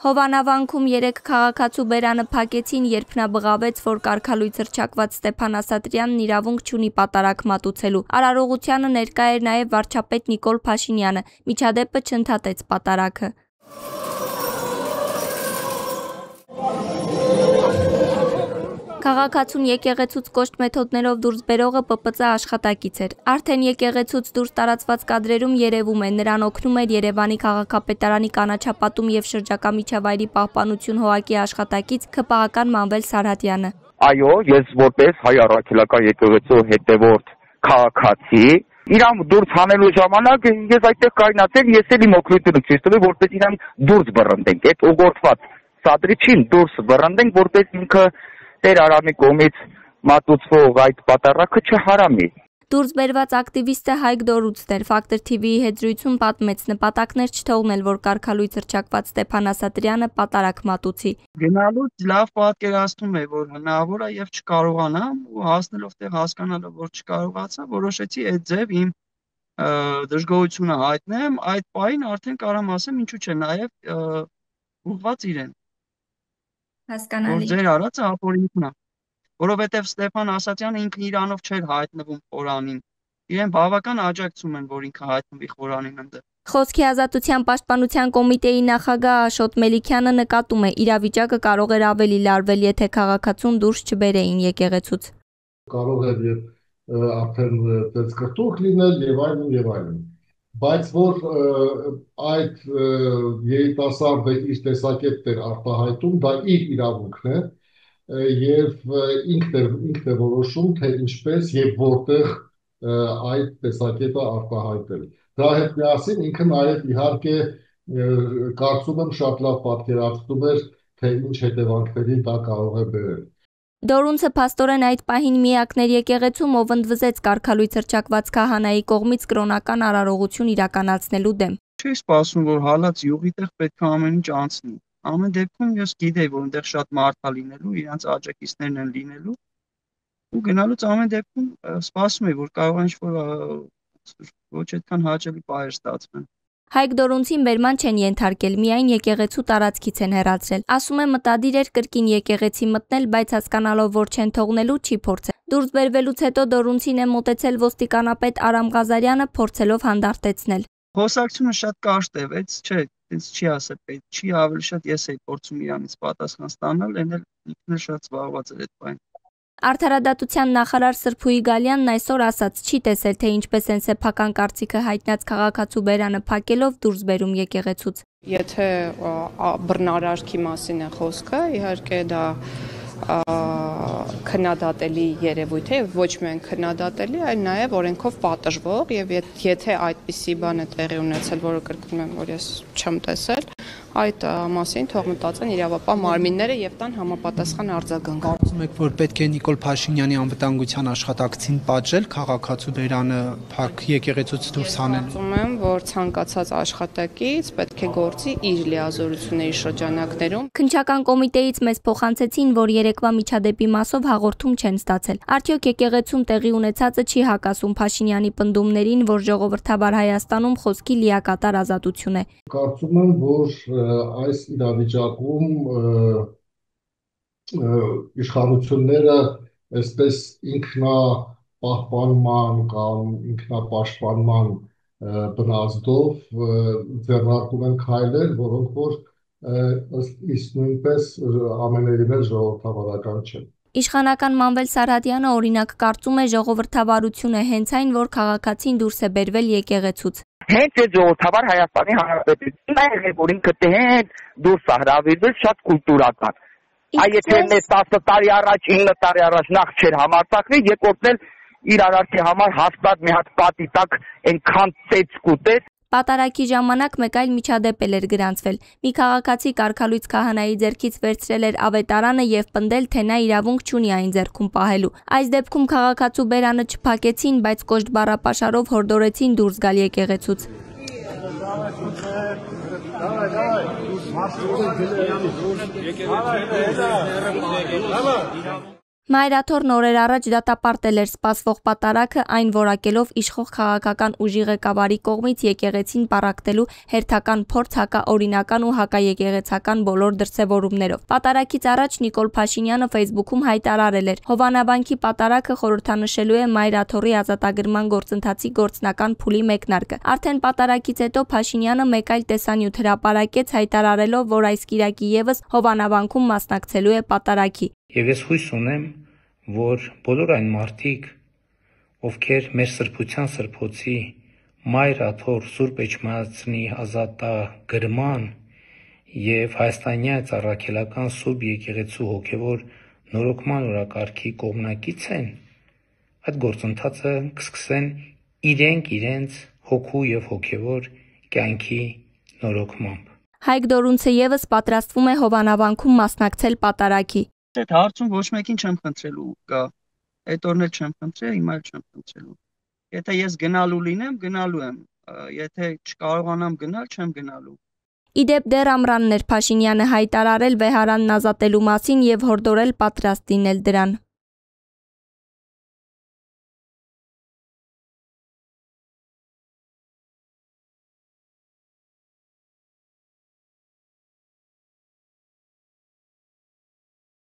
Հովանավանքում 3 քաղաքացու բերանը փակեցին, երբ նա բղավեց, որ կարգալույց հռչակված Ստեփան Ասատրյանն իրավունք չունի պատարագ մատուցելու։ Արարողությանը ներկա էր նաև վարչապետ Նիկոլ Փաշինյանը։ Միջադեպը չընդհատեց պատարագը։ Քաղաքացուն եկեղեցուց կոշտ մեթոդներով դուրս բերողը ՊՊԾ աշխատակից էր։ Արդեն եկեղեցուց դուրս տարածված կադրերում երևում է, նրան օգնում էր Երևանի քաղաքապետարանի կանաչապատում եւ շրջակա միջավայրի պահպանություն ՀՕԱԿ-ի աշխատակից ՔՊԱ-ական Մանվել Սարհատյանը։ Այո, ես որպես հայ առաքելական եկեղեցու հետևորդ քաղաքացի իրան դուրս հանելու ժամանակ ես այդտեղ կայնացել, ես էլ իմ օգնությունը ցույց տվել, որպես իրան դուրս բռնդենք, այդ ուղղորդված սադրիչին դուրս բռնդենք, որպես ինքը Տեր Արամի կողմից մատուցվող այդ պատարագը չհարամի։ Դուրս բերված ակտիվիստը Հայկ Դորուցն էր, Ֆակտոր TV-ի հետ զրույցում պատմեց, նպատակներ չթողնել, որ կարգալույց հռչակված Ստեփան Ասատրյանը պատարագ մատուցի։ Գնալուց լավ պատկերացնում է, որ հնարավոր է եւ չկարողանամ ու հասնելով տեղ հասկանալով, որ չկարողացա, որոշեցի այդ ձև իմ դժգոհությունը հայտնեմ, այդ պահին արդեն կարամ ասեմ, ինչու՞ չէ, նաեւ ուղղված իրեն։ Հասկանալի։ Որ ձեր արածը ապօրինքն է, որովհետև Ստեփան Ասատրյանը ինքն իրանով չէր հայտնվում խորանին։ Իրեն բավական աջակցում են, որ ինքը հայտնվի խորանին այնտեղ։ Խոսքի ազատության պաշտպանության կոմիտեի նախագահ Աշոտ Մելիքյանը նկատում է, իրավիճակը կարող էր ավելի լարվել, եթե քաղաքացուն դուրս չբերեին եկեղեցուց։ Կարող էր եւ արդեն ծծկտուկ լինել եւ այլն։ Բայց որ այդ երիտասարդը իր տեսակետն էր արտահայտում, դա իր իրավունքն է եւ ինքն է որոշում, թե ինչպես եւ որտեղ այդ տեսակետը արտահայտել։ Դրա հետ միասին ինքը նաեւ իհարկե կարծում եմ շատ լավ պատկերացնում էր, թե ինչ հետևանքների դա կարող է բերել։ Դորունցը փաստորեն այդ պահին միակն էր եկեղեցում, ով ընդվզեց կարգալույց հռչակված քահանայի կողմից կրոնական արարողություն իրականացնելու դեմ։ Չի սպասում, որ հալած յուղի տեղ պետք է ամեն ինչ անցնի։ Ամեն դեպքում ես գիտեի, որ այնտեղ շատ մարդ է լինելու, իրանց աջակիցներն են լինելու։ Ու գնալուց ամեն դեպքում սպասում էի, որ կարող է ինչ-որ ոչ այդքան հաճելի բաներ ստացվեն։ Հայկ Դորունցին բերման չեն ենթարկել, միայն եկեղեցու տարածքից են հեռացրել։ Ասում է մտադիր էր կրկին եկեղեցի մտնել, բայց հասկանալով, որ չեն թողնելու, չի փորձել։ Դուրս բերվելուց հետո Դորունցին է մոտեցել ոստիկանապետ Արամ Ղազարյանը, փորձելով հանդարտեցնել։ Խոսակցությունը շատ կարճ տևեց, չէ, ինձ չի ասել պետք, չի ավելի շատ ես էի փորձում իրանից պատասխան ստանալ, այն էլ ինքն էլ շատ զբաղված էր այդ բանը։ Արդարադատության նախարար Սրփուի Գալյանն այսօր ասաց, չի տեսել, թե ինչպես են սեփական կարծիքը հայտնած քաղաքացու բերանը փակելով դուրս բերում եկեղեցուց։ Եթե բռնարարքի մասին է խոսքը, իհարկե դա քննադատելի երևույթ է, ոչ միայն քննադատելի, այլ նաև օրենքով պատժվող, եւ եթե այդպիսի բան է տեղի ունեցել, որը կրկնում եմ, որ ես չեմ տեսել, այդ մասին թող մտածեն իրավապահ մարմինները եւ տան համապատասխան արձագանք։ Կարծում եք, որ պետք է Նիկոլ Փաշինյանի անվտանգության աշխատակցին պատժել քաղաքացու բերանը փակ եկեղեցուց դուրս հանել։ Կարծում եմ, որ ցանկացած աշխատակից պետք է գործի իր լիազորությունների շրջանակներում։ Քննչական կոմիտեից մեզ փոխանցեցին, որ երեկվա միջադեպի մասով հաղորդում չեն ստացել։ Արդյոք եկեղեցում տեղի ունեցածը չի հակասում Փաշինյանի պնդումներին, որ ժողովրդավար Հայաստանում խոսքի լիակատար ազատություն է։ Կարծում եմ, որ այս իրավիճակում իշխանությունները այսպես ինքնապահպանման կամ ինքնապաշտպանման բնազդով ձեռնարկում են քայլեր, որոնք որ ըստ նույնպես ամենևին էլ ժողովրդավարական չեն։ Իշխանական Մանվել Սարհատյանը օրինակ կարծում է ժողովրդավարություն է հենց այն, որ քաղաքացին դուրս է բերվել եկեղեցուց։ Հենց այդ ժողովրդավար Հայաստանի Հանրապետությունն է, որ ինքը հենց դուրս է հրավիրվել շատ կուլտուրական։ Այ եթե մեզ 10 տարի առաջ, 9 տարի առաջ նախ չէր համարձակվի, երկրորդն էլ իր արարքի համար հաստատ մի հատ պատի տակ այնքան ծեծ կուտեց։ Պատարագի ժամանակ մեկ այլ միջադեպ էր գրանցվել։ Մի քաղաքացի կարգալույց քահանայի ձեռքից վերցրել էր ավետարանը եւ պնդել, թե նա իրավունք չունի այն ձեռքում պահելու։ Այս դեպքում քաղաքացու բերանը չփակեցին, բայց կոշտ բառապաշարով հորդորեցին դուրս գալ եկեղեցուց։ Մայրաթորն օրեր առաջ դատապարտել էր սպասվող պատարագը, այն որակելով իշխող քաղաքական ուժի ղեկավարի կողմից եկեղեցին պառակտելու հերթական փորձ հակաօրինական ու հակաեկեղեցական բոլոր դրսևորումներով։ Պատարագից առաջ Նիկոլ Փաշինյանը Facebook-ում հայտարարել էր. Հովանավանքի պատարագը խորհրդանշելու է Մայրաթորի ազատագրման գործընթացի գործնական փուլի մեկնարկը։ Արդեն պատարագից հետո Փաշինյանը մեկ այլ տեսանյութ հրապարակեց, հայտարարելով, որ այս կիրակի ևս Հովանավանքում մասնակցելու է պատարագի։ Եվ ես հույս ունեմ, որ բոլոր այն մարդիկ, ովքեր մեր սրբության սրբոցի Մայրաթոր Սուրբ Էջմիածնի ազատագրման եւ հայաստանյան առաքելական Սուրբ եկեղեցու հոգեվոր նորոգման օրակարգի կողմնակից են, այդ գործընթացը կսկսեն իրենց հոգու եւ հոգեվոր կյանքի նորոգմամբ։ Հայկ Դորունցը ևս պատրաստվում է Հովանավանքում մասնակցել պատարագի։ Այդ հարցում ոչ մեկին չեմ խնդրելու կա։ Այդ օրն էլ չեմ խնդրել, հիմա էլ չեմ խնդրելու։ Եթե ես գնալու լինեմ, գնալու եմ։ Եթե չկարողանամ գնալ, չեմ գնալու։ Իդեպ դեռ ամռանն էր Փաշինյանը հայտարարել վեհարանն ազատելու մասին եւ հորդորել պատրաստ լինել դրան։